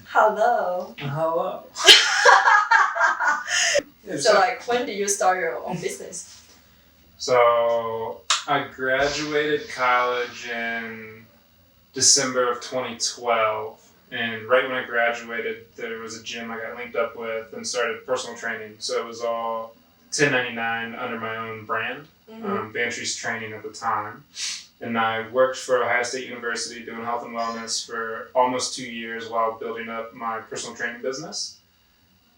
Hello. Hello. So like, when did you start your own business? So I graduated college in December of 2012. And right when I graduated, there was a gym I got linked up with and started personal training. So it was all 1099 under my own brand, Vantries Training at the time. And I worked for Ohio State University doing health and wellness for almost 2 years while building up my personal training business.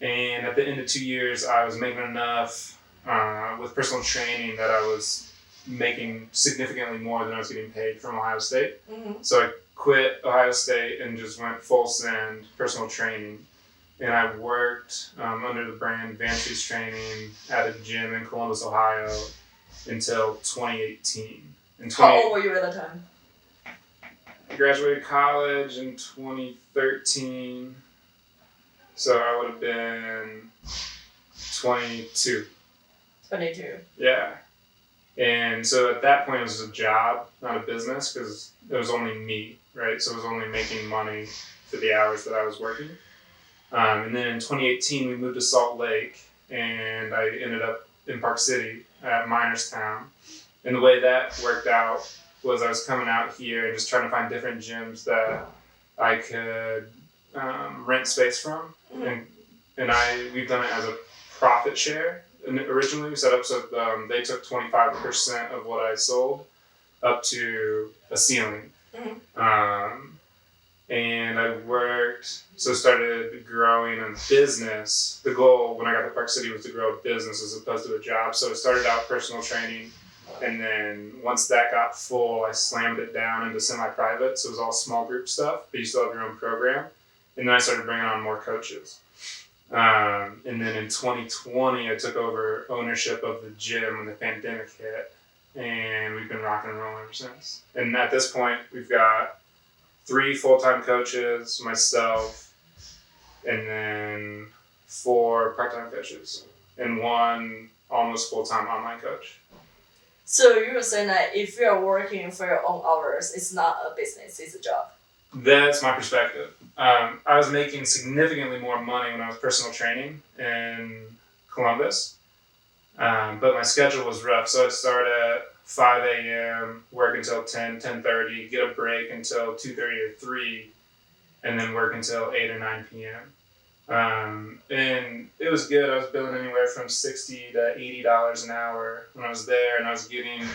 And at the end of 2 years, I was making enough with personal training that I was making significantly more than I was getting paid from Ohio State. So I quit Ohio State and just went full send personal training. And I worked under the brand Vantries Training at a gym in Columbus, Ohio until 2018. How old were you at the time? I graduated college in 2013. So I would have been 22. 22. Yeah. And so at that point, it was a job, not a business, because it was only me, right? So it was only making money for the hours that I was working. And then in 2018, we moved to Salt Lake, and I ended up in Park City at Minerstown. And the way that worked out was I was coming out here and just trying to find different gyms that I could rent space from. And we've done it as a profit share. And originally we set up so they took 25% of what I sold up to a ceiling. And I started growing a business. The goal when I got to Park City was to grow a business as opposed to a job. So it started out personal training. And then once that got full, I slammed it down into semi-private. So it was all small group stuff, but you still have your own program. And then I started bringing on more coaches. And then in 2020, I took over ownership of the gym when the pandemic hit. And we've been rocking and rolling ever since. And at this point, we've got 3 full-time coaches, myself, and then 4 part-time coaches, and 1 almost full-time online coach. So you were saying that if you're working for your own hours, it's not a business, it's a job. That's my perspective. I was making significantly more money when I was personal training in Columbus, but my schedule was rough. So I'd start at 5 a.m., work until 10:30, get a break until 2:30 or 3, and then work until 8 or 9 p.m. And it was good. I was billing anywhere from $60 to $80 an hour when I was there, and I was getting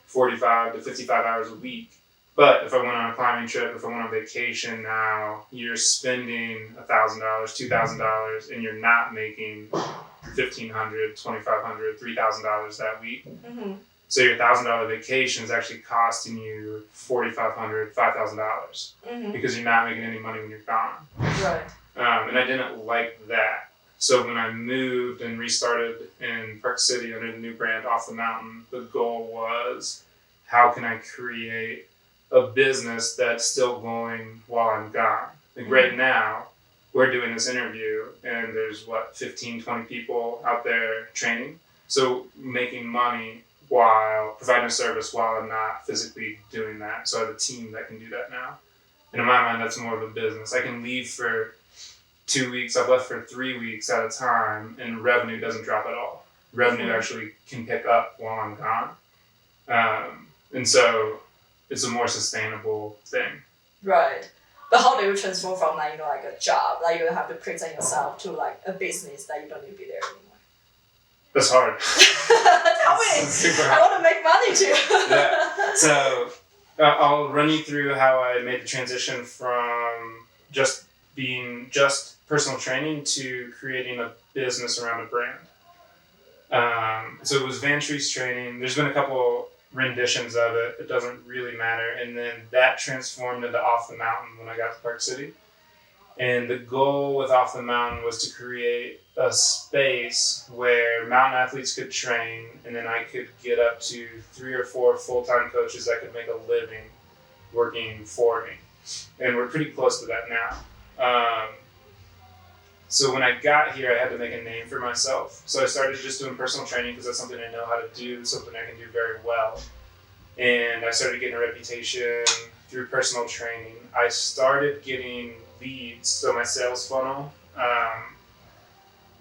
45 to 55 hours a week. But if I went on a climbing trip, if I went on vacation now, you're spending $1,000, $2,000, and you're not making $1,500, $2,500, $3,000 that week. So your $1,000 vacation is actually costing you $4,500, $5,000 because you're not making any money when you're gone. Right. And I didn't like that. So when I moved and restarted in Park City under the new brand Off the Mountain, the goal was, how can I create a business that's still going while I'm gone? Like right now, we're doing this interview and there's 15, 20 people out there training. So making money while providing a service while I'm not physically doing that. So I have a team that can do that now. And in my mind, that's more of a business. I can leave for 2 weeks. I've left for 3 weeks at a time, and revenue doesn't drop at all. Revenue actually can pick up while I'm gone. And so it's a more sustainable thing. Right. But how do you transform from like a job, like you have to present yourself, to like a business that you don't need to be there anymore? That's hard. Tell me. Super hard. I want to make money too. Yeah. So I'll run you through how I made the transition from just being just personal training to creating a business around a brand. So it was Vantries Training. There's been a couple renditions of it. It doesn't really matter. And then that transformed into Off the Mountain when I got to Park City. And the goal with Off the Mountain was to create a space where mountain athletes could train, and then I could get up to 3 or 4 full-time coaches that could make a living working for me. And we're pretty close to that now. So when I got here, I had to make a name for myself. So I started just doing personal training because that's something I know how to do, something I can do very well. and I started getting a reputation through personal training. I started getting leads, so my sales funnel.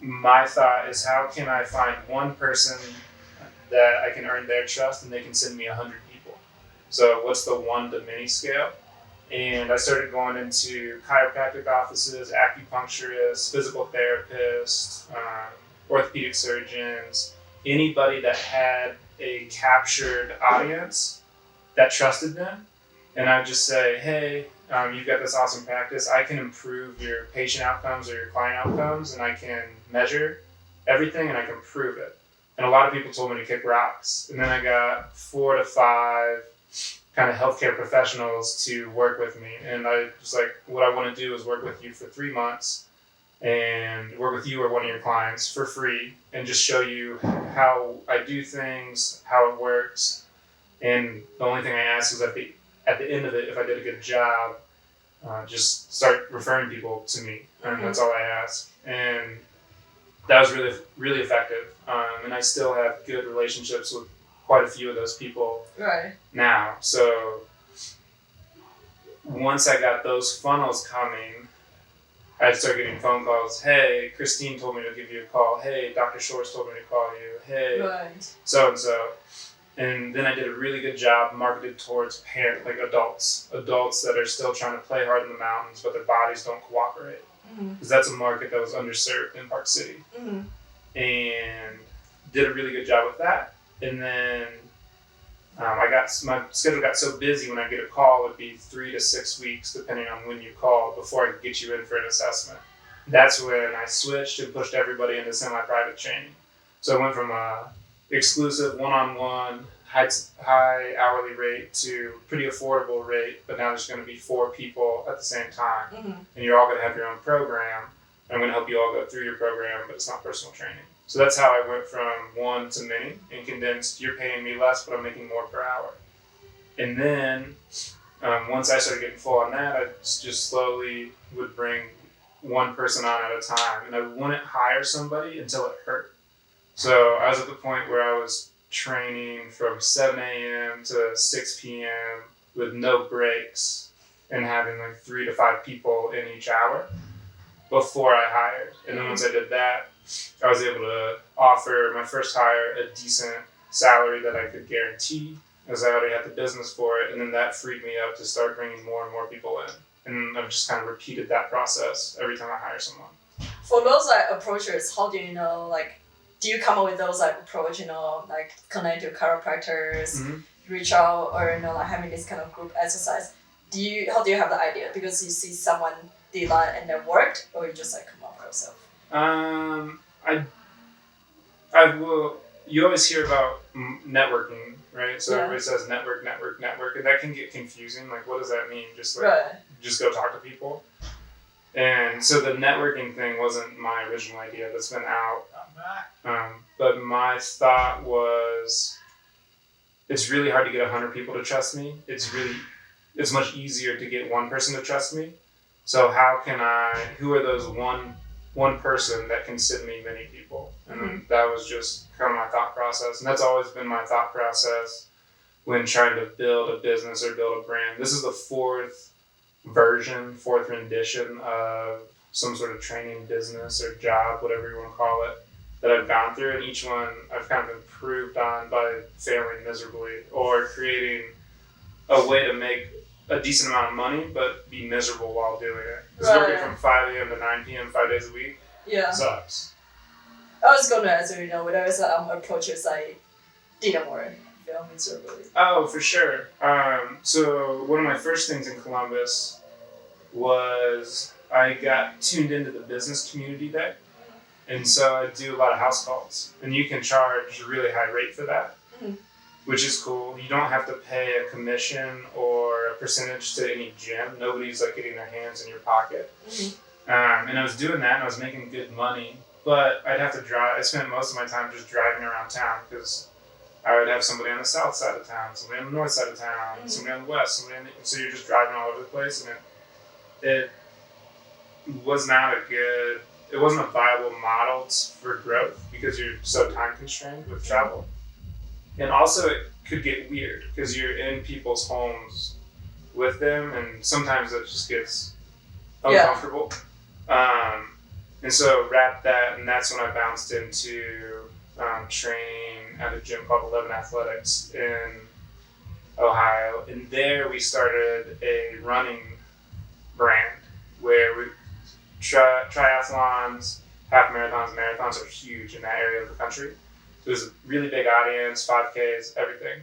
My thought is, how can I find one person that I can earn their trust and they can send me 100 people? So what's the 1 to many scale? And I started going into chiropractic offices, acupuncturists, physical therapists, orthopedic surgeons, anybody that had a captured audience that trusted them. And I would just say, hey, you've got this awesome practice. I can improve your patient outcomes or your client outcomes, and I can measure everything and I can prove it. And a lot of people told me to kick rocks. And then I got 4 to 5 kind of healthcare professionals to work with me. And I was like, what I want to do is work with you for 3 months and work with you or one of your clients for free and just show you how I do things, how it works. And the only thing I ask is at the end of it, if I did a good job, just start referring people to me. And that's all I ask. And that was really, really effective. And I still have good relationships with quite a few of those people now. So once I got those funnels coming, I'd start getting phone calls. Hey, Christine told me to give you a call. Hey, Dr. Shores told me to call you. Hey, so-and-so. And then I did a really good job marketed towards adults that are still trying to play hard in the mountains, but their bodies don't cooperate. Because that's a market that was underserved in Park City. And did a really good job with that. And then my schedule got so busy when I get a call, it'd be 3 to 6 weeks, depending on when you call, before I could get you in for an assessment. That's when I switched and pushed everybody into semi-private training. So I went from a exclusive one-on-one, high hourly rate to pretty affordable rate, but now there's going to be 4 people at the same time. And you're all going to have your own program. I'm going to help you all go through your program, but it's not personal training. So that's how I went from 1 to many and condensed. You're paying me less, but I'm making more per hour. And then once I started getting full on that, I just slowly would bring one person on at a time. And I wouldn't hire somebody until it hurt. So I was at the point where I was training from 7 a.m. to 6 p.m. with no breaks and having like 3 to 5 people in each hour before I hired. And then once I did that, I was able to offer my first hire a decent salary that I could guarantee, as I already had the business for it. And then that freed me up to start bringing more and more people in. And I've just kind of repeated that process every time I hire someone. For those approaches, how do you know, do you come up with those approach, connect to chiropractors, reach out, or having this kind of group exercise? How do you have the idea? Because you see someone did that and it worked, or you just come up with yourself? I will. You always hear about networking, right? So everybody says network, and that can get confusing. Like, what does that mean? Just just go talk to people. And so the networking thing wasn't my original idea. That's been out. But my thought was, it's really hard to get 100 people to trust me. It's much easier to get one person to trust me. So who are those one person that can send me many people? And that was just kind of my thought process. And that's always been my thought process when trying to build a business or build a brand. This is the 4th rendition of some sort of training business or job, whatever you want to call it, that I've gone through. And each one I've kind of improved on by failing miserably or creating a way to make a decent amount of money, but be miserable while doing it. Because working from 5 a.m. to 9 p.m. 5 days a week sucks. I was going to ask you, when I was approaches, I didn't work. I feel miserably. Oh, for sure. So one of my first things in Columbus was I got tuned into the business community there. And so I do a lot of house calls. And you can charge a really high rate for that. Which is cool. You don't have to pay a commission or a percentage to any gym. Nobody's getting their hands in your pocket. And I was doing that and I was making good money, but I'd have to drive. I spent most of my time just driving around town because I would have somebody on the south side of town, somebody on the north side of town, somebody on the west, so you're just driving all over the place, and it was not it wasn't a viable model for growth because you're so time constrained with travel. And also, could get weird because you're in people's homes with them, and sometimes that just gets uncomfortable. And so wrap that, and that's when I bounced into training at a gym called 11 Athletics in Ohio. And there we started a running brand where we triathlons, half marathons are huge in that area of the country. So there's a really big audience, 5Ks, everything.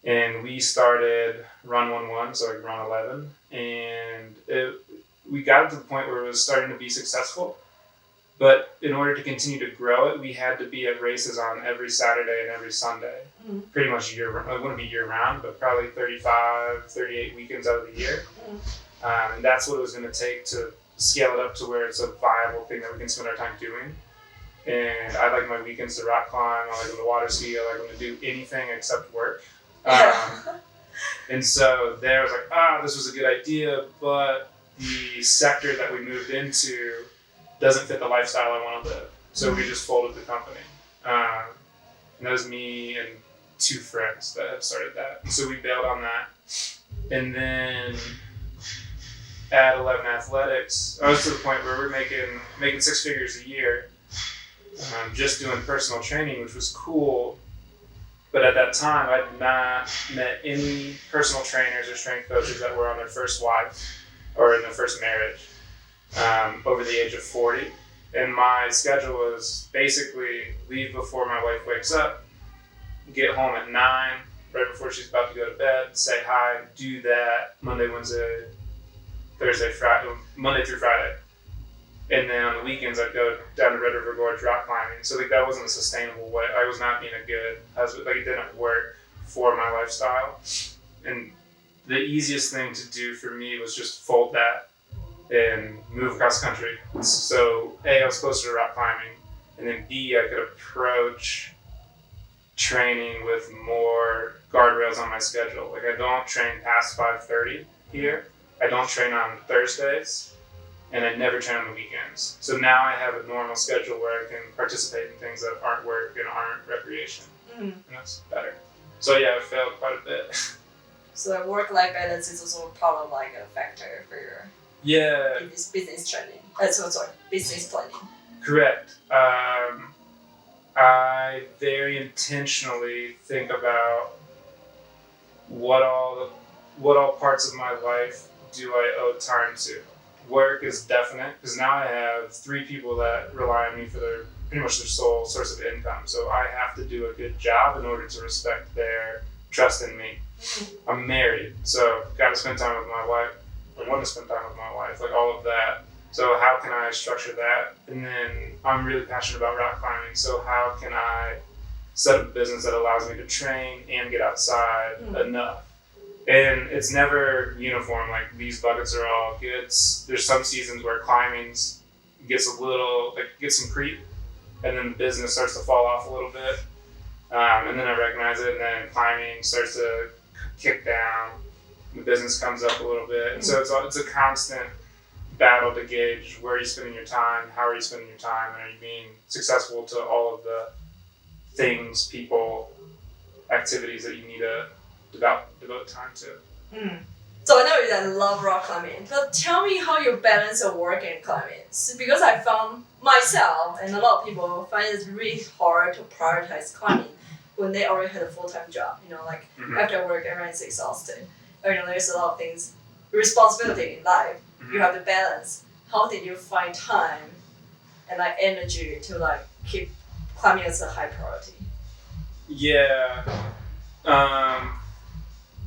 And we started Run 11, so like Run 11. And we got to the point where it was starting to be successful. But in order to continue to grow it, we had to be at races on every Saturday and every Sunday. Mm-hmm. Pretty much year-round. It wouldn't be year-round, but probably 35, 38 weekends out of the year. Mm-hmm. And that's what it was going to take to scale it up to where it's a viable thing that we can spend our time doing. And I like my weekends to rock climb. I like them to water ski. I like them to do anything except work. And so there I was like, this was a good idea, but the sector that we moved into doesn't fit the lifestyle I want to live. So we just folded the company. And that was me and two friends that had started that. So we bailed on that. And then at 11 Athletics, I was to the point where we're making six figures a year, just doing personal training, which was cool. But at that time, I'd not met any personal trainers or strength coaches that were on their first wife or in their first marriage over the age of 40. And my schedule was basically leave before my wife wakes up, get home at 9, right before she's about to go to bed, say hi, do that Monday, Wednesday, Thursday, Friday, Monday through Friday. And then on the weekends, I'd go down to Red River Gorge rock climbing. So like that wasn't a sustainable way. I was not being a good husband. Like it didn't work for my lifestyle. And the easiest thing to do for me was just fold that and move across the country. So A, I was closer to rock climbing, and then B, I could approach training with more guardrails on my schedule. Like I don't train past 5:30 here. I don't train on Thursdays, and I never train on the weekends. So now I have a normal schedule where I can participate in things that aren't work and aren't recreation. Mm-hmm. And that's better. So yeah, I failed quite a bit. So work-life balance is also part of like a factor for your business training. Business planning. Correct. I very intentionally think about what all parts of my life do I owe time to. Work is definite because now I have 3 people that rely on me for pretty much their sole source of income. So I have to do a good job in order to respect their trust in me. I'm married, so got to spend time with my wife. I want to spend time with my wife, like all of that. So how can I structure that? And then I'm really passionate about rock climbing. So how can I set up a business that allows me to train and get outside enough? And it's never uniform. Like these buckets are all good. There's some seasons where climbing gets some creep, and then the business starts to fall off a little bit. And then I recognize it, and then climbing starts to kick down. The business comes up a little bit, and so it's a constant battle to gauge where are you spending your time, how are you spending your time, and are you being successful to all of the things, people, activities that you need to devote time to. So I know that you love rock climbing, but tell me how you balance your work and climbing. Because I found myself and a lot of people find it really hard to prioritize climbing when they already had a full-time job. After work, everyone's exhausted. There's a lot of things, responsibility in life. You have to balance. How did you find time and energy to keep climbing as a high priority? Yeah.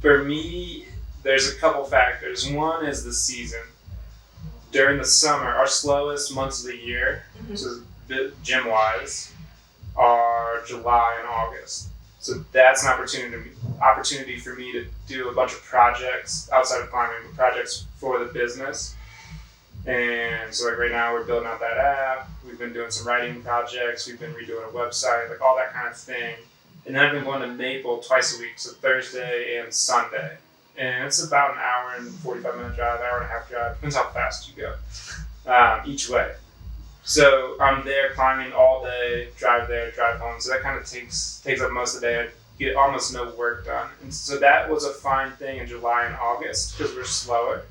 For me, there's a couple factors. One is the season. During the summer, our slowest months of the year, so gym-wise, are July and August. So that's an opportunity for me to do a bunch of projects outside of climbing, but projects for the business. And so right now we're building out that app. We've been doing some writing projects. We've been redoing a website, all that kind of thing. And then I've been going to Maple twice a week, so Thursday and Sunday. And it's about an hour and 45-minute drive, hour and a half drive. Depends how fast you go, each way. So I'm there climbing all day, drive there, drive home. So that kind of takes up most of the day. get almost no work done. And so that was a fine thing in July and August because we're slower.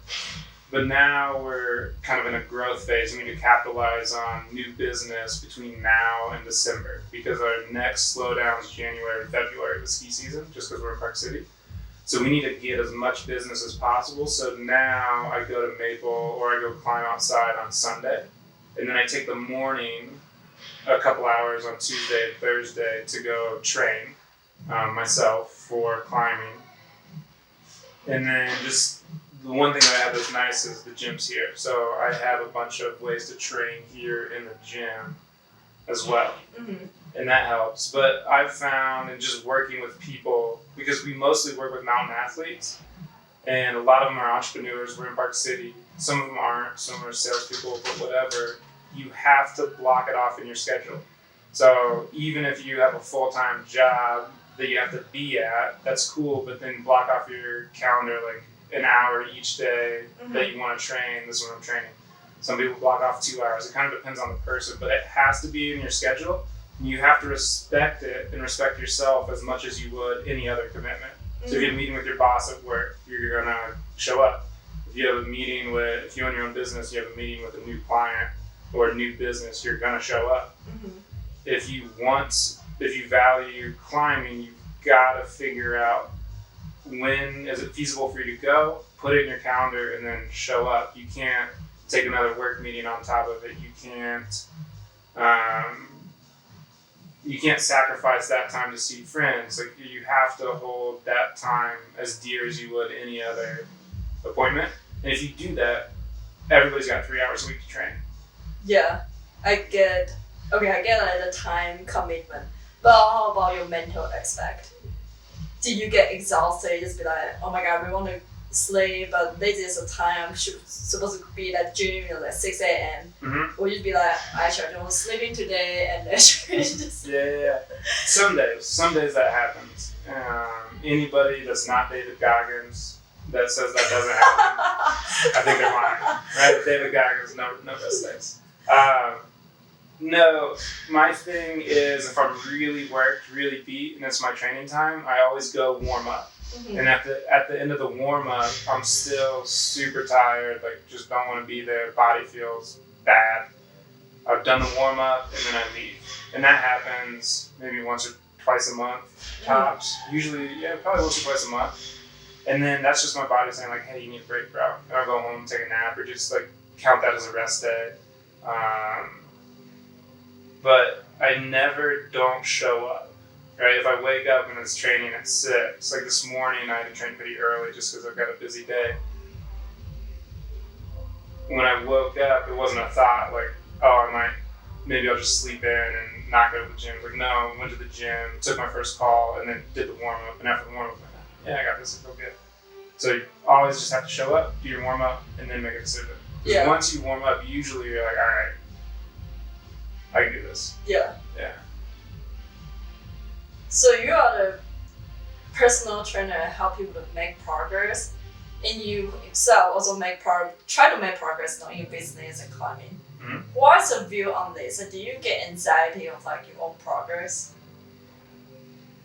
But now we're kind of in a growth phase. We need to capitalize on new business between now and December because our next slowdown is January and February, the ski season, just because we're in Park City. So we need to get as much business as possible. So now I go to Maple or I go climb outside on Sunday. And then I take the morning, a couple hours on Tuesday and Thursday to go train myself for climbing. And then just the one thing that I have that's nice is the gym's here. So I have a bunch of ways to train here in the gym as well. Mm-hmm. And that helps. But I've found in just working with people, because we mostly work with mountain athletes, and a lot of them are entrepreneurs. We're in Park City. Some of them aren't. Some are salespeople, but whatever. You have to block it off in your schedule. So even if you have a full-time job that you have to be at, that's cool, but then block off your calendar like an hour each day that you want to train. This is when I'm training. Some people block off 2 hours. It kind of depends on the person, but it has to be in your schedule. You have to respect it and respect yourself as much as you would any other commitment. So if you have a meeting with your boss at work, you're gonna show up. If you have a meeting with, if you own your own business, you have a meeting with a new client or a new business, you're gonna show up. If you value climbing, you've gotta figure out when is it feasible for you to go, put it in your calendar, and then show up. You can't take another work meeting on top of it. You can't sacrifice that time to see friends. Like, you have to hold that time as dear as you would any other appointment. And if you do that, everybody's got 3 hours a week to train. Yeah, I get the time commitment. But how about your mental aspect? Did you get exhausted? Just be like, oh my God, we want to sleep, but this is a time I'm supposed to be at gym at like 6 a.m. Or you'd be like, actually, I don't want sleeping today, and actually just... Yeah. Some days that happens. Anybody that's not David Goggins that says that doesn't happen, I think they're lying. Right? David Goggins, no best days. No, my thing is if I'm really worked, really beat, and it's my training time, I always go warm up. And at the end of the warm up, I'm still super tired, like just don't want to be there. Body feels bad. I've done the warm up and then I leave, and that happens maybe once or twice a month tops. Usually, probably once or twice a month. And then that's just my body saying like, hey, you need a break, bro. And I'll go home, take a nap, or just like count that as a rest day. But I never don't show up, right? If I wake up and it's training at 6, like this morning I had to train pretty early just because I've got a busy day. When I woke up, it wasn't a thought like, oh, maybe I'll just sleep in and not go to the gym. Like, no, I went to the gym, took my first call, and then did the warm-up. And after the warm-up, I got this, I feel good. So you always just have to show up, do your warm-up, and then make a decision. Because once you warm up, usually you're like, all right, I can do this. Yeah. Yeah. So you are the personal trainer and help people to make progress, and you yourself also try to make progress in your business and climbing. What's your view on this? And do you get anxiety of like your own progress?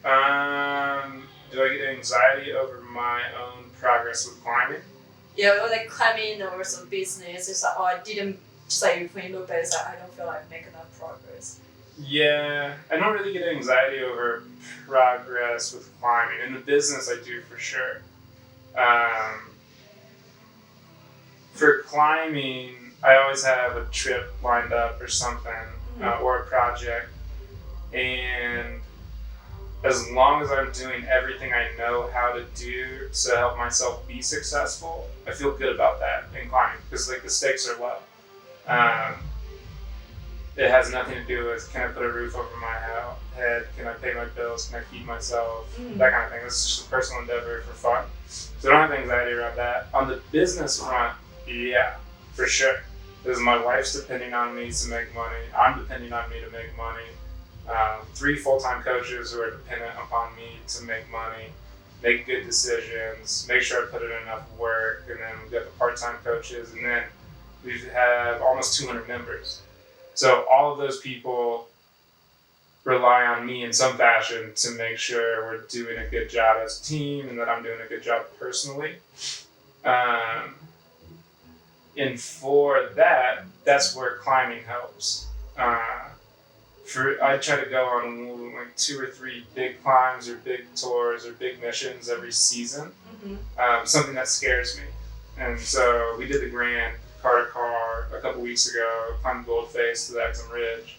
Do I get anxiety over my own progress with climbing? Yeah, or like climbing or some business. It's like, oh, I didn't. Just like when you look back, it's like I don't feel like making enough progress. Yeah, I don't really get anxiety over progress with climbing. In the business, I do for sure. For climbing, I always have a trip lined up or something, or a project. And as long as I'm doing everything I know how to do to help myself be successful, I feel good about that in climbing because like the stakes are low. It has nothing to do with can I put a roof over my head, can I pay my bills, can I feed myself, that kind of thing. This is just a personal endeavor for fun. So I don't have anxiety around that. On the business front, yeah, for sure. Because my wife's depending on me to make money. I'm depending on me to make money. 3 full-time coaches who are dependent upon me to make money, make good decisions, make sure I put in enough work, and then we've got the part-time coaches, and then we have almost 200 members. So all of those people rely on me in some fashion to make sure we're doing a good job as a team and that I'm doing a good job personally. And for that, that's where climbing helps. I try to go on like 2 or 3 big climbs or big tours or big missions every season. Something that scares me. And so we did the Grand Carter Car a couple weeks ago, climbed Goldface to the Exum Ridge.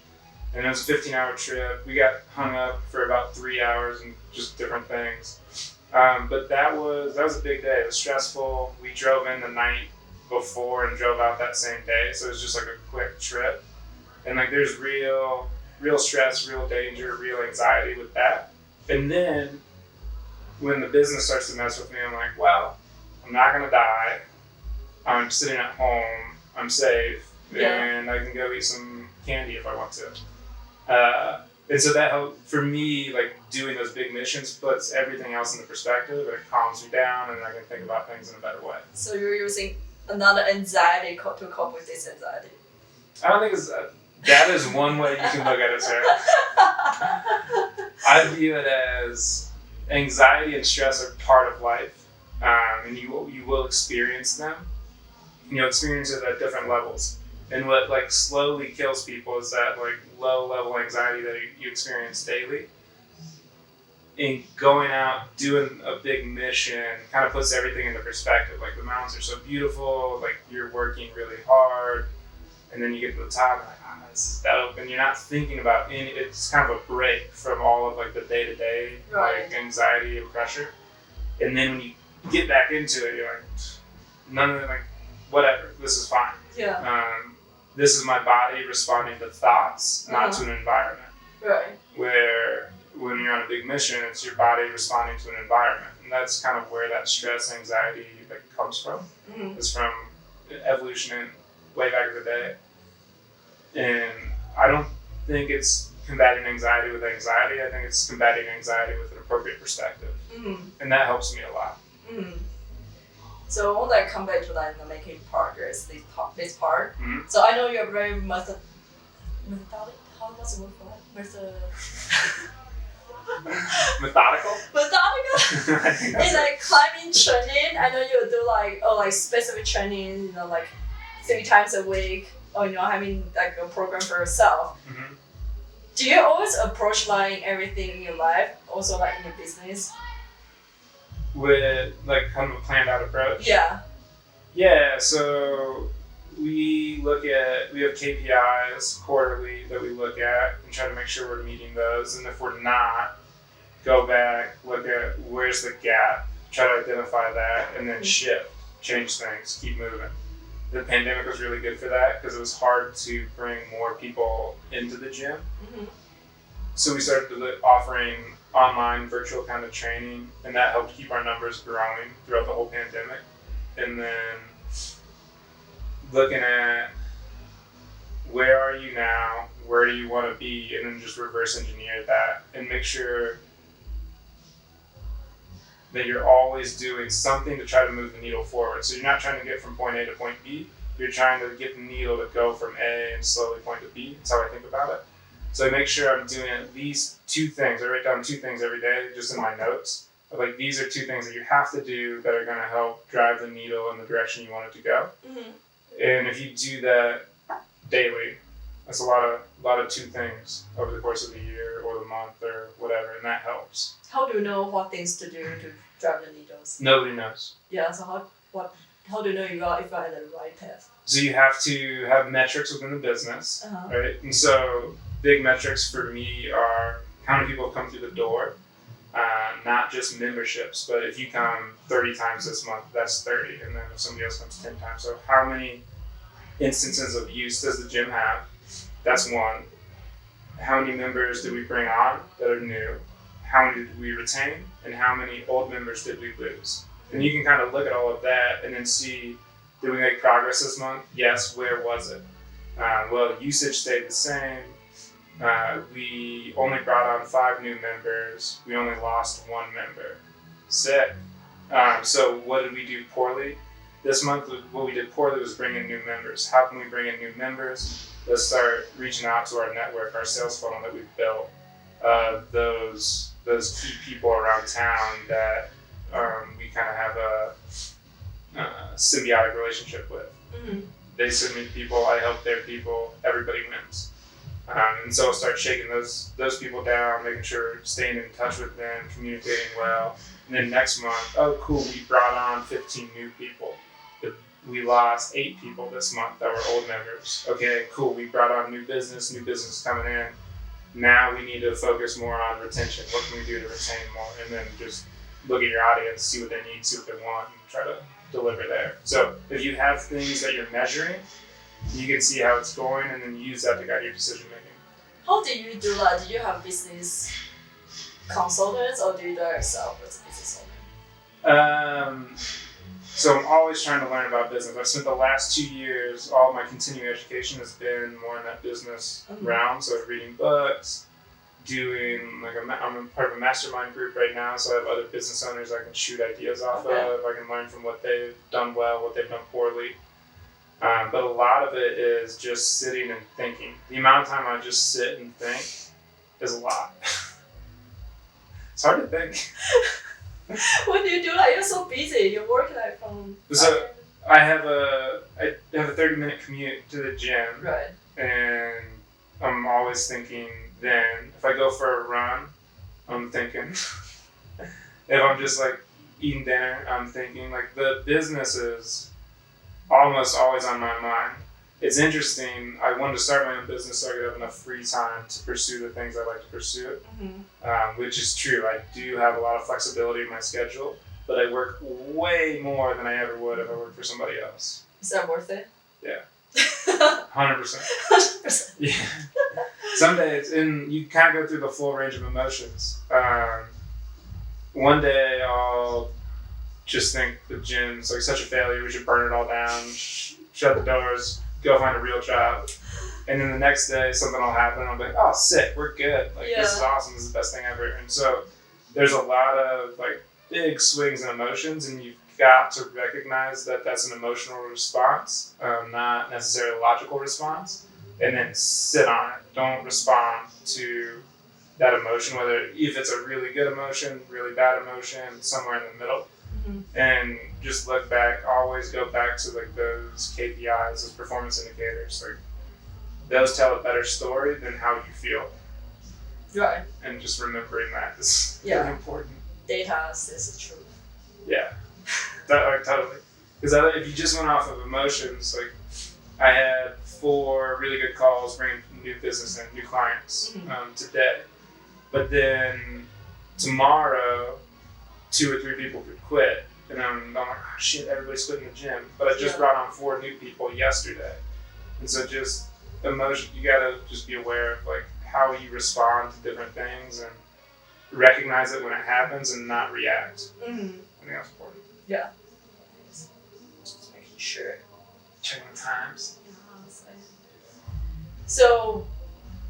And it was a 15-hour trip. We got hung up for about 3 hours and just different things. But that was a big day. It was stressful. We drove in the night before and drove out that same day. So it was just like a quick trip. And like there's real stress, real danger, real anxiety with that. And then when the business starts to mess with me, I'm like, well, I'm not gonna die. I'm sitting at home. I'm safe, and I can go eat some candy if I want to. And so that helped for me. Like doing those big missions puts everything else into perspective, and it calms me down, and I can think about things in a better way. So you're using another anxiety to cope with this anxiety. I don't think that is one way you can look at it, Sarah. I view it as anxiety and stress are part of life, and you will experience them. You'll experience it at different levels. And what like slowly kills people is that like low level anxiety that you experience daily. And going out, doing a big mission kind of puts everything into perspective. Like the mountains are so beautiful, like you're working really hard, and then you get to the top and like, this is dope. And you're not thinking about it's kind of a break from all of like the day-to-day like anxiety and pressure. And then when you get back into it, you're like, none of it, like, whatever, this is fine. This is my body responding to thoughts, not to an environment. Right. Where when you're on a big mission, it's your body responding to an environment. And that's kind of where that stress, anxiety like comes from. It's from evolution and way back in the day. And I don't think it's combating anxiety with anxiety. I think it's combating anxiety with an appropriate perspective. And that helps me a lot. So I want to come back to like making progress, this part. So I know you're very methodical. What's the word for that? Methodical? In like climbing training, I know you do like specific training, like 3 times a week, or having like a program for yourself. Do you always approach like everything in your life, also like in your business? With like kind of a planned out approach? Yeah, so we have KPIs quarterly that we look at and try to make sure we're meeting those. And if we're not, go back, look at where's the gap, try to identify that, and then shift, change things, keep moving. The pandemic was really good for that because it was hard to bring more people into the gym. So we started offering online virtual kind of training, and that helped keep our numbers growing throughout the whole pandemic. And then looking at where are you now, where do you want to be, and then just reverse engineer that and make sure that you're always doing something to try to move the needle forward. So you're not trying to get from point A to point B, you're trying to get the needle to go from A and slowly point to B. That's how I think about it. So I make sure I'm doing at least 2 things. I write down 2 things every day just in my notes. Like these are 2 things that you have to do that are going to help drive the needle in the direction you want it to go. And if you do that daily, that's a lot of 2 things over the course of the year or the month or whatever, and that helps. How do you know what things to do to drive the needles? Nobody knows. Yeah. So how do you know if you're on the right path? So you have to have metrics within the business, right? And so big metrics for me are how many people have come through the door, not just memberships, but if you come 30 times this month, that's 30. And then if somebody else comes 10 times, so how many instances of use does the gym have? That's 1. How many members did we bring on that are new? How many did we retain? And how many old members did we lose? And you can kind of look at all of that and then see, did we make progress this month? Yes, where was it? Well, usage stayed the same. We only brought on 5 new members. We only lost 1 member. Sick. So what did we do poorly? This month, what we did poorly was bring in new members. How can we bring in new members? Let's start reaching out to our network, our sales funnel that we've built, those key people around town that we kind of have a symbiotic relationship with. Mm-hmm. They send me people, I help their people, everybody wins. And so I'll start shaking those people down, making sure staying in touch with them, communicating well. And then next month, oh cool, we brought on 15 new people. We lost 8 people this month that were old members. Okay, cool, we brought on new business coming in. Now we need to focus more on retention. What can we do to retain more? And then just look at your audience, see what they need, see what they want, and try to deliver there. So if you have things that you're measuring, you can see how it's going and then use that to guide your decision making. How do you do that? Do you have business consultants or do you do it yourself as a business owner? So I'm always trying to learn about business. I've spent the last 2 years, all of my continuing education has been more in that business realm. So reading books, doing I'm a part of a mastermind group right now, so I have other business owners I can shoot ideas off of. I can learn from what they've done well, what they've done poorly. But a lot of it is just sitting and thinking. The amount of time I just sit and think is a lot. It's hard to think. When do you do that? You're so busy. You work like from. So I have a 30-minute commute to the gym, right? And I'm always thinking. Then if I go for a run, I'm thinking. If I'm just like eating dinner, I'm thinking. Like the business is almost always on my mind. It's interesting. I wanted to start my own business so I could have enough free time to pursue the things I like to pursue, which is true. I do have a lot of flexibility in my schedule, but I work way more than I ever would if I worked for somebody else. Is that worth it? Yeah. 100%. 100%. Yeah. Some days, and you kind of go through the full range of emotions. One day I'll just think the gym's like such a failure, we should burn it all down, shut the doors, go find a real job. And then the next day something will happen and I'll be like, oh sick, we're good. Like this is awesome, this is the best thing ever. And so there's a lot of like big swings in emotions, and you've got to recognize that that's an emotional response, not necessarily a logical response. And then sit on it. Don't respond to that emotion, whether if it's a really good emotion, really bad emotion, somewhere in the middle. And just look back. Always go back to like those KPIs, those performance indicators. Like those tell a better story than how you feel. Right. And just remembering that is really important. Data says the truth. Yeah. Totally. Because if you just went off of emotions, like I had 4 really good calls bringing new business in, new clients today. But then tomorrow, 2 or 3 people could quit. And I'm like, oh shit, everybody's quitting the gym. But I just brought on 4 new people yesterday. And so just emotion, you gotta just be aware of like how you respond to different things and recognize it when it happens and not react. I think that's important. Yeah. Just making sure. Checking the times. So,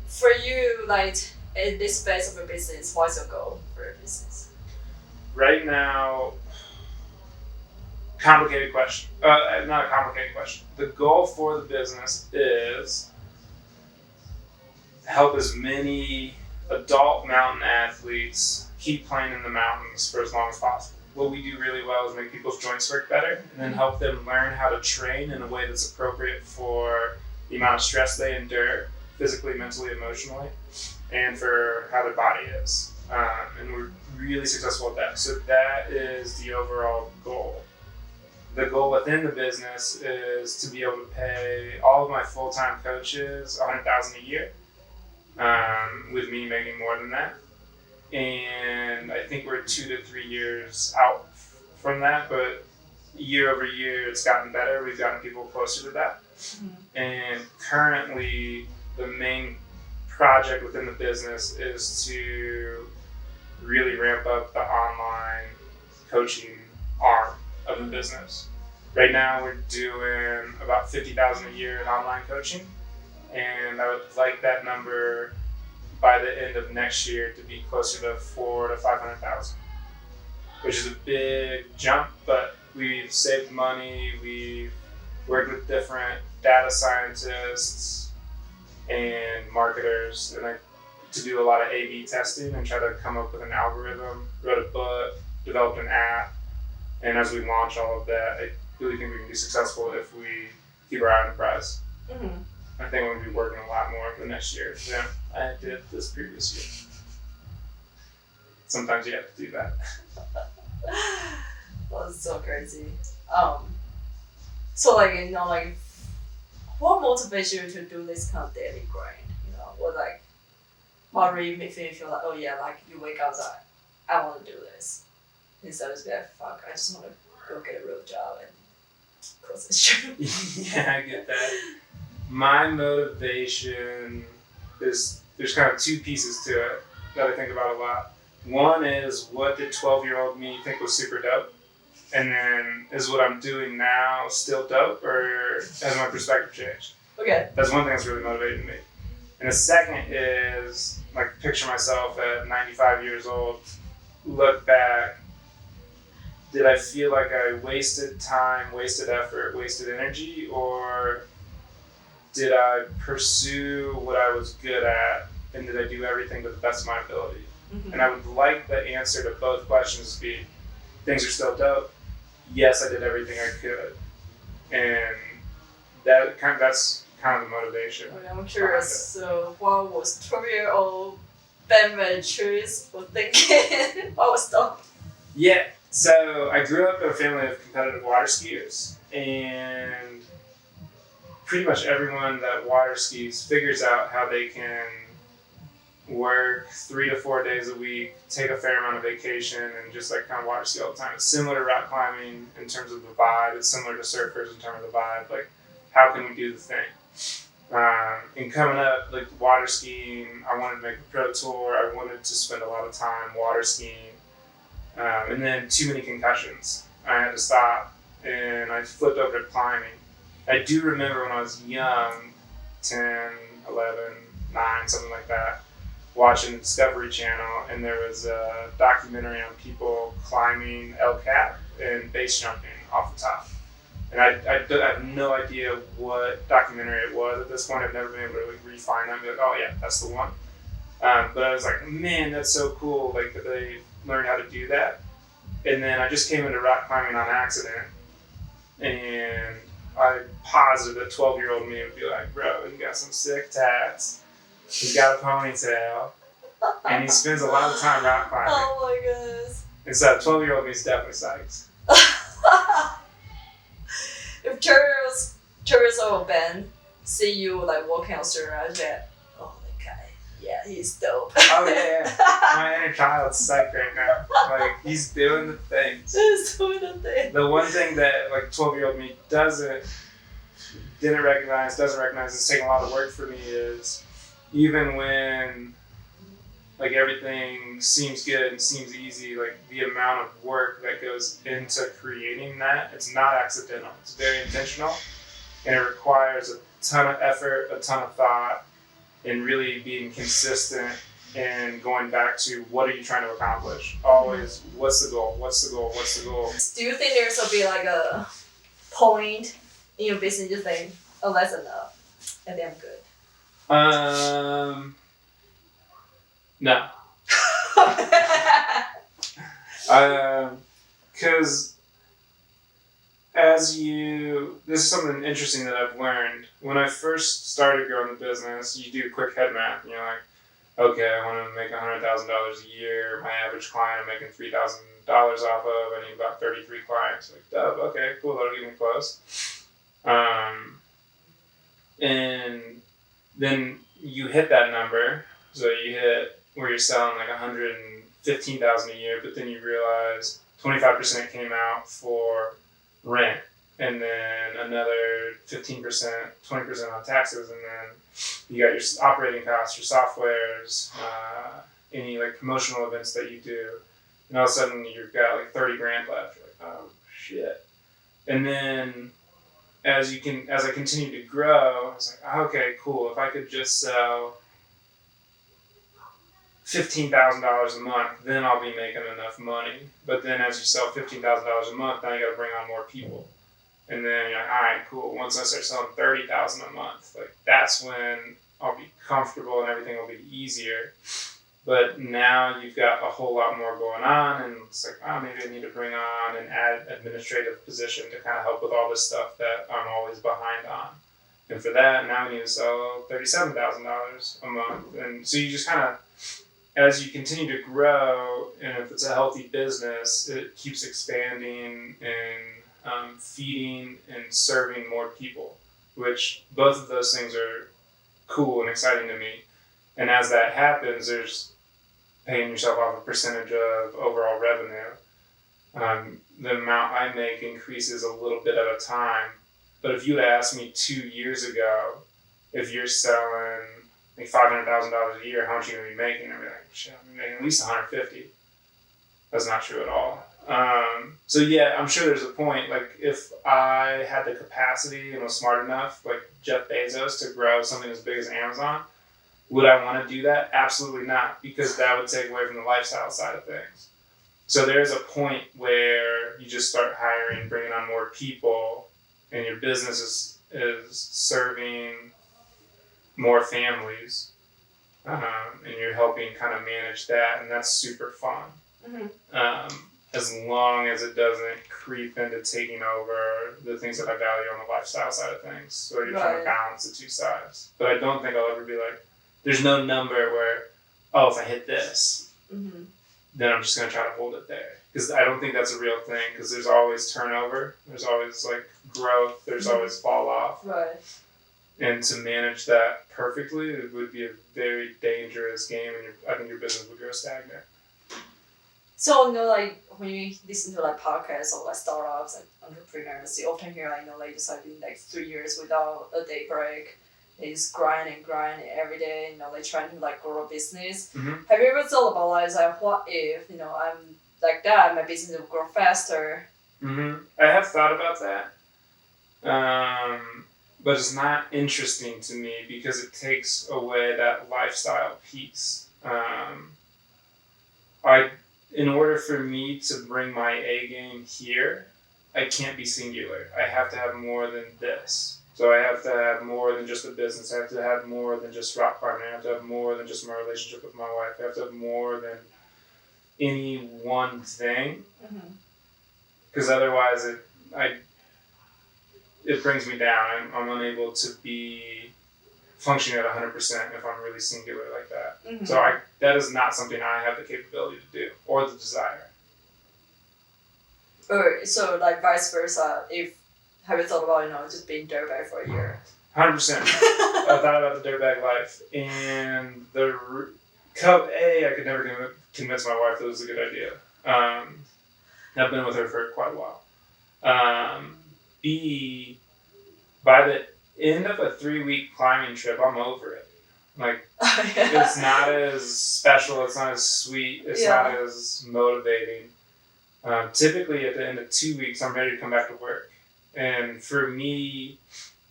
for you, like, in this phase of your business, what's your goal for your business? Right now, complicated question. Not a complicated question. The goal for the business is help as many adult mountain athletes keep playing in the mountains for as long as possible. What we do really well is make people's joints work better and then help them learn how to train in a way that's appropriate for the amount of stress they endure, physically, mentally, emotionally, and for how their body is. And we're really successful at that. So that is the overall goal. The goal within the business is to be able to pay all of my full-time coaches $100,000 a year, with me making more than that. And I think we're 2 to 3 years out from that, but year over year it's gotten better. We've gotten people closer to that. And currently the main project within the business is to really ramp up the online coaching arm of the business. Right now we're doing about $50,000 a year in online coaching, and I would like that number by the end of next year to be closer to $400,000 to $500,000, which is a big jump, but we've saved money, we've worked with different data scientists and marketers, and to do a lot of A/B testing and try to come up with an algorithm. Wrote a book, developed an app, and as we launch all of that, I really think we can be successful if we keep our eye on the prize. Mm-hmm. I think we're going to be working a lot more the next year than I did this previous year. Sometimes you have to do that. That's so crazy. So like, you know, like, what motivates you to do this kind of daily grind? You know, what really makes you feel like, oh yeah, like you wake up like, I want to do this. Instead of just be like, fuck, I just want to go get a real job and close this job. Yeah, I get that. My motivation is, there's kind of two pieces to it that I think about a lot. One is, what did 12-year-old me think was super dope? And then, is what I'm doing now still dope, or has my perspective changed? Okay. That's one thing that's really motivating me. And the second is, like, picture myself at 95 years old, look back, did I feel like I wasted time, wasted effort, wasted energy, or did I pursue what I was good at, and did I do everything to the best of my ability? Mm-hmm. And I would like the answer to both questions to be, things are still dope. Yes, I did everything I could. And that's kind of the motivation. Okay, I'm curious. So, what was 12-year-old Ben Ventures for thinking? What was the... Yeah, so I grew up in a family of competitive water skiers, and pretty much everyone that water skis figures out how they can work 3 to 4 days a week, take a fair amount of vacation, and just like kind of water ski all the time. It's similar to rock climbing in terms of the vibe. It's similar to surfers in terms of the vibe. Like, how can we do the thing? And coming up, like water skiing, I wanted to make a pro tour. I wanted to spend a lot of time water skiing. And then too many concussions. I had to stop, and I flipped over to climbing. I do remember when I was young, 10, 11, 9, something like that, watching the Discovery Channel, and there was a documentary on people climbing El Cap and base jumping off the top. And I have no idea what documentary it was at this point. I've never been able to like refine it and be like, oh yeah, that's the one. But I was like, man, that's so cool, like that they learned how to do that. And then I just came into rock climbing on accident, and I positive that 12-year-old me would be like, bro, you got some sick tats. He's got a ponytail, and he spends a lot of time rock climbing. Oh my goodness. And so 12-year-old me is definitely psyched. If 12-year-old Ben see you like walking on street, I'd be like, oh, that guy, yeah, he's dope. Oh yeah, my inner child's psyched right now. Like, he's doing the things. He's doing the thing. The one thing that like 12-year-old me doesn't recognize, it's taking a lot of work for me, is even when like everything seems good and seems easy, like the amount of work that goes into creating that, it's not accidental. It's very intentional, and it requires a ton of effort, a ton of thought, and really being consistent and going back to what are you trying to accomplish? Always, what's the goal? What's the goal? What's the goal? Do you think there's will be like a point in your business you think, oh, that's enough, and then I'm good? No. Because this is something interesting that I've learned. When I first started growing the business, you do quick head math, and you're like, okay, I want to make $100,000 a year. My average client I'm making $3,000 off of. I need about 33 clients. Like, dub, okay, cool, that'll get me close. And then you hit that number, so you hit where you're selling like $115,000 a year, but then you realize 25% came out for rent, and then another 15%, 20% on taxes, and then you got your operating costs, your softwares, any like promotional events that you do, and all of a sudden you've got like 30 grand left. You're like, oh shit. And then as I continued to grow, I was like, okay, cool. If I could just sell $15,000 a month, then I'll be making enough money. But then as you sell $15,000 a month, now you got to bring on more people. And then you're like, all right, cool. Once I start selling $30,000 a month, like that's when I'll be comfortable and everything will be easier. But now you've got a whole lot more going on, and it's like, oh, maybe I need to bring on an administrative position to kind of help with all this stuff that I'm always behind on. And for that, now I need to sell $37,000 a month. And so you just kind of, as you continue to grow, and if it's a healthy business, it keeps expanding and feeding and serving more people, which both of those things are cool and exciting to me. And as that happens, there's paying yourself off a percentage of overall revenue. The amount I make increases a little bit at a time. But if you had asked me 2 years ago, if you're selling like $500,000 a year, how much are you going to be making? I'd be like, shit, I'm making at least $150,000. That's not true at all. So yeah, I'm sure there's a point, like if I had the capacity and was smart enough, like Jeff Bezos, to grow something as big as Amazon, would I want to do that? Absolutely not, because that would take away from the lifestyle side of things. So there's a point where you just start hiring, bringing on more people, and your business is serving more families, and you're helping kind of manage that, and that's super fun. Mm-hmm. As long as it doesn't creep into taking over the things that I value on the lifestyle side of things. So you're trying to balance the two sides. But I don't think I'll ever be like, there's no number where, oh, if I hit this, mm-hmm. then I'm just going to try to hold it there. Because I don't think that's a real thing, because there's always turnover. There's always like growth. There's mm-hmm. always fall off. Right. And to manage that perfectly, it would be a very dangerous game, and I think your business would go stagnant. So, like, when you listen to, like, podcasts or, like, startups and entrepreneurs, you often hear, like, they just, like, been, like, 3 years without a day break. They just grind every day, they trying to, like, grow a business. Mm-hmm. Have you ever thought about, like, what if, I'm like that, my business will grow faster? Mm-hmm. I have thought about that. But it's not interesting to me because it takes away that lifestyle piece. In order for me to bring my A game here, I can't be singular. I have to have more than this. So I have to have more than just a business. I have to have more than just rock climbing. I have to have more than just my relationship with my wife. I have to have more than any one thing. Because otherwise it brings me down. I'm unable to be functioning at 100% if I'm really singular like that. Mm-hmm. So that is not something I have the capability to do or the desire. Or so like vice versa. Have you thought about just being dirtbag for a year? 100%. I thought about the dirtbag life, and I could never convince my wife that it was a good idea. I've been with her for quite a while. B, by the end of a 3-week climbing trip, I'm over it. Like, it's not as special, it's not as sweet, it's not as motivating. Typically, at the end of 2 weeks, I'm ready to come back to work. And for me,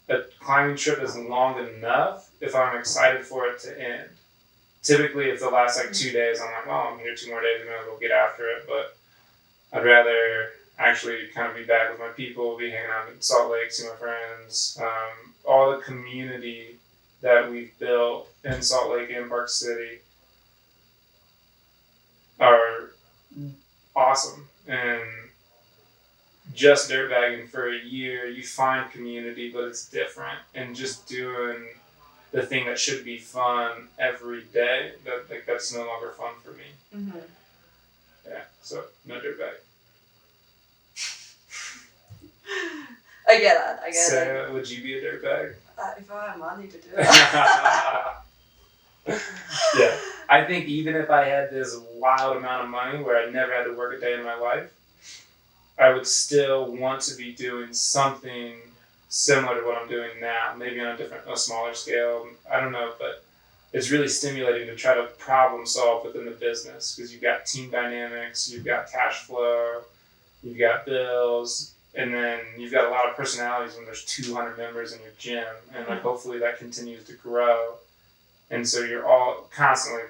a climbing trip is long enough if I'm excited for it to end. Typically, if the last 2 days, I'm like, well, I'm here 2 more days, I'm going to go get after it. But I'd rather actually kind of be back with my people, be hanging out in Salt Lake, see my friends, all the community that we've built in Salt Lake and Park City are awesome. And just dirtbagging for a year, you find community, but it's different. And just doing the thing that should be fun every day, that's no longer fun for me. Mm-hmm. Yeah, so no dirtbag. I get that. Sarah, would you be a dirtbag? If I have money to do it. Yeah. I think even if I had this wild amount of money where I never had to work a day in my life, I would still want to be doing something similar to what I'm doing now, maybe on a smaller scale. I don't know, but it's really stimulating to try to problem solve within the business because you've got team dynamics, you've got cash flow, you've got bills, and then you've got a lot of personalities when there's 200 members in your gym, and hopefully that continues to grow. And so you're all constantly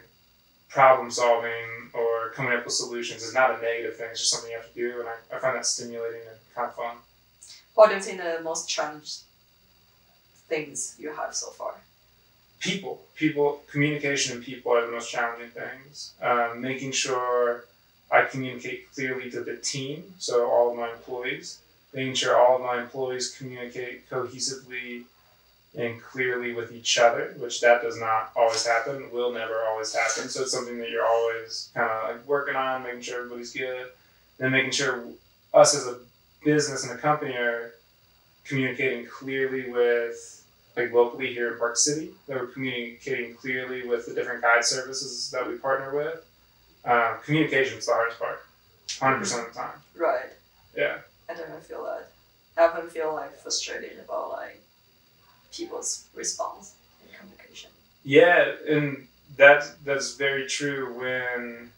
problem solving or coming up with solutions. Is not a negative thing, it's just something you have to do, and I find that stimulating and kind of fun. What do you think the most challenging things you have so far? communication and people are the most challenging things. Making sure I communicate clearly to the team, so all of my employees. Making sure all of my employees communicate cohesively and clearly with each other, which that does not always happen, will never always happen. So it's something that you're always kind of like working on, making sure everybody's good, and making sure us as a business and a company are communicating clearly with, like locally here in Park City, that we're communicating clearly with the different guide services that we partner with. Communication is the hardest part, 100% of the time. Right. Yeah. I don't feel that. I often feel like frustrated about like people's response in communication. Yeah, and that's very true when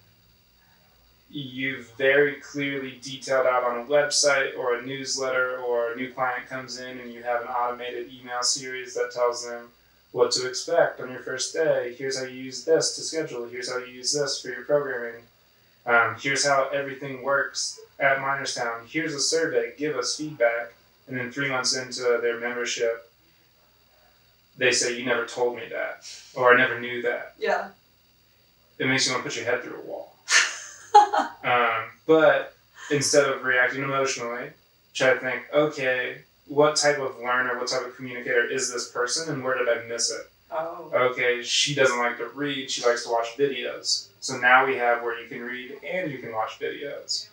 you've very clearly detailed out on a website or a newsletter, or a new client comes in and you have an automated email series that tells them what to expect on your first day. Here's how you use this to schedule. Here's how you use this for your programming. Here's how everything works at Minerstown. Here's a survey. Give us feedback. And then 3 months into their membership, they say, you never told me that, or I never knew that. Yeah. It makes you want to put your head through a wall. But instead of reacting emotionally, try to think, okay, what type of learner, what type of communicator is this person, and where did I miss it? Oh. Okay, she doesn't like to read, she likes to watch videos. So now we have where you can read and you can watch videos.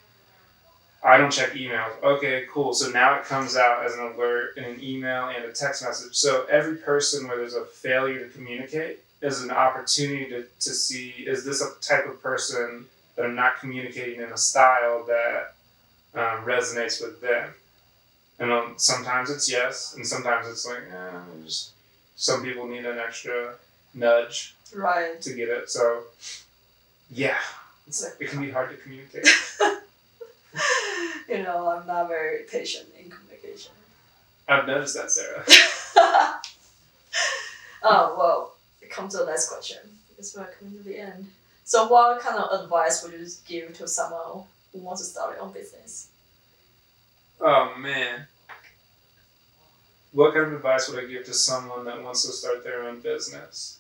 I don't check emails. Okay, cool. So now it comes out as an alert in an email and a text message. So every person where there's a failure to communicate is an opportunity to see, is this a type of person that I'm not communicating in a style that resonates with them? And sometimes it's yes, and sometimes it's like, just some people need an extra nudge Right. to get it. So yeah, it can be hard to communicate. I'm not very patient in communication. I've noticed that, Sarah. Oh, well, it comes to the next question because we're coming to the end. So what kind of advice would you give to someone who wants to start their own business? Oh, man. What kind of advice would I give to someone that wants to start their own business?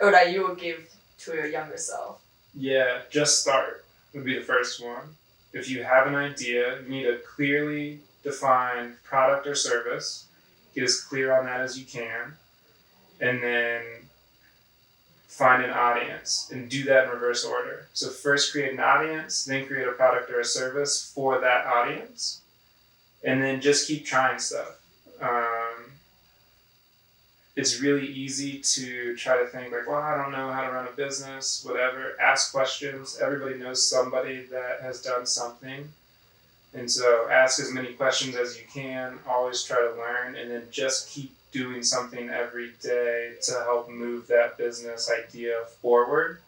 Or that you would give to your younger self? Yeah, just start would be the first one. If you have an idea, you need a clearly defined product or service. Get as clear on that as you can. And then find an audience and do that in reverse order. So first create an audience, then create a product or a service for that audience. And then just keep trying stuff. It's really easy to try to think like, well, I don't know how to run a business, whatever. Ask questions. Everybody knows somebody that has done something. And so ask as many questions as you can. Always try to learn, and then just keep doing something every day to help move that business idea forward.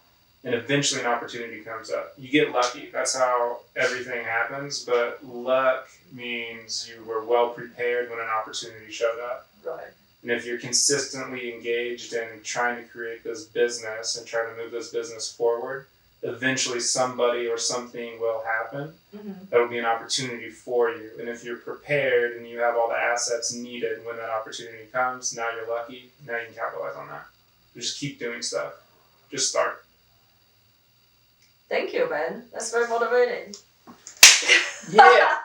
And eventually an opportunity comes up. You get lucky. That's how everything happens. But luck means you were well prepared when an opportunity showed up. Right. And if you're consistently engaged in trying to create this business and trying to move this business forward, eventually somebody or something will happen. Mm-hmm. That will be an opportunity for you. And if you're prepared and you have all the assets needed when that opportunity comes, now you're lucky. Now you can capitalize on that. You just keep doing stuff. Just start. Thank you, Ben. That's very motivating. Yeah.